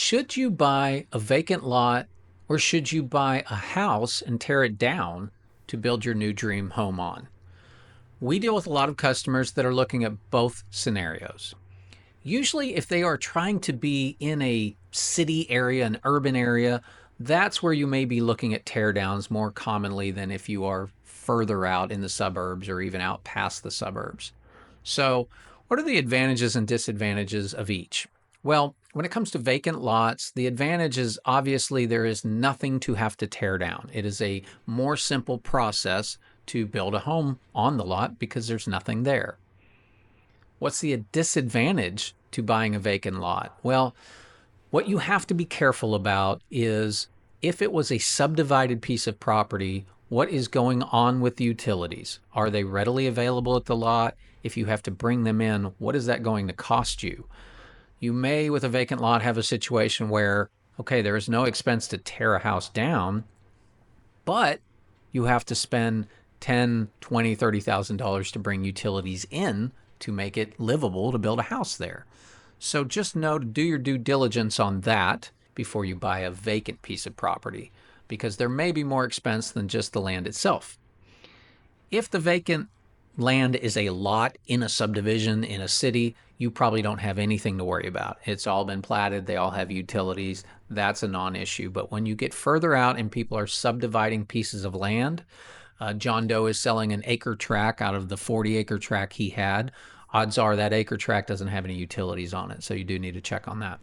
Should you buy a vacant lot or should you buy a house and tear it down to build your new dream home on? We deal with a lot of customers that are looking at both scenarios. Usually, if they are trying to be in a city area, an urban area, that's where you may be looking at tear downs more commonly than if you are further out in the suburbs or even out past the suburbs. So, what are the advantages and disadvantages of each? Well, when it comes to vacant lots, the advantage is obviously there is nothing to have to tear down. It is a more simple process to build a home on the lot because there's nothing there. What's the disadvantage to buying a vacant lot? Well, what you have to be careful about is if it was a subdivided piece of property, what is going on with the utilities? Are they readily available at the lot? If you have to bring them in, what is that going to cost you? You may, with a vacant lot, have a situation where, okay, there is no expense to tear a house down, but you have to spend $10,000, $20,000, $30,000 to bring utilities in to make it livable to build a house there. So just know to do your due diligence on that before you buy a vacant piece of property, because there may be more expense than just the land itself. If the vacant land is a lot in a subdivision in a city, you probably don't have anything to worry about. It's all been platted, they all have utilities, that's a non-issue. But when you get further out and people are subdividing pieces of land, John Doe is selling an acre tract out of the 40-acre tract he had. Odds are that acre tract doesn't have any utilities on it, so you do need to check on that.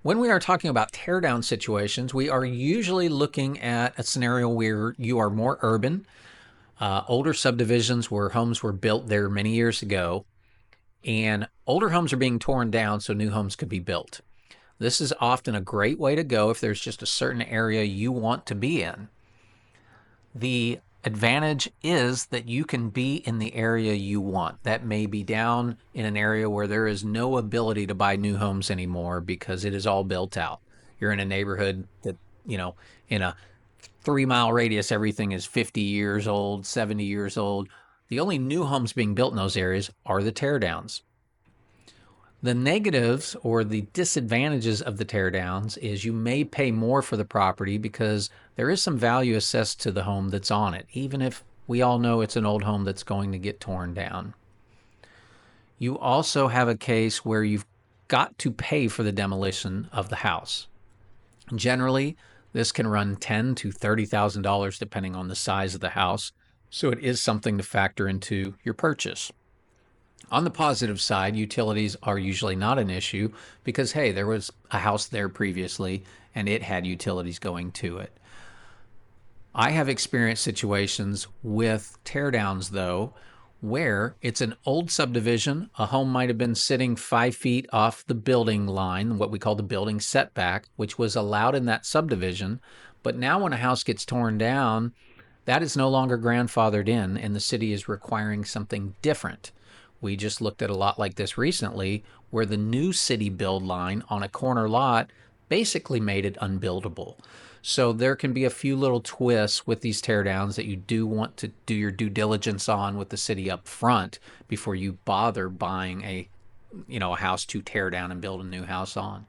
When we are talking about teardown situations, we are usually looking at a scenario where you are more urban, older subdivisions where homes were built there many years ago, and older homes are being torn down so new homes could be built. This is often a great way to go if there's just a certain area you want to be in. The advantage is that you can be in the area you want. That may be down in an area where there is no ability to buy new homes anymore because it is all built out. You're in a neighborhood that, in a 3-mile radius, everything is 50 years old, 70 years old. The only new homes being built in those areas are the teardowns. The negatives or the disadvantages of the teardowns is you may pay more for the property because there is some value assessed to the home that's on it, even if we all know it's an old home that's going to get torn down. You also have a case where you've got to pay for the demolition of the house. Generally, this can run $10,000 to $30,000 depending on the size of the house, so it is something to factor into your purchase. On the positive side, utilities are usually not an issue because, hey, there was a house there previously and it had utilities going to it. I have experienced situations with teardowns, though, where it's an old subdivision. A home might have been sitting 5 feet off the building line, what we call the building setback, which was allowed in that subdivision. But now when a house gets torn down, that is no longer grandfathered in and the city is requiring something different. We just looked at a lot like this recently where the new city build line on a corner lot basically made it unbuildable. So there can be a few little twists with these teardowns that you do want to do your due diligence on with the city up front before you bother buying a house to tear down and build a new house on.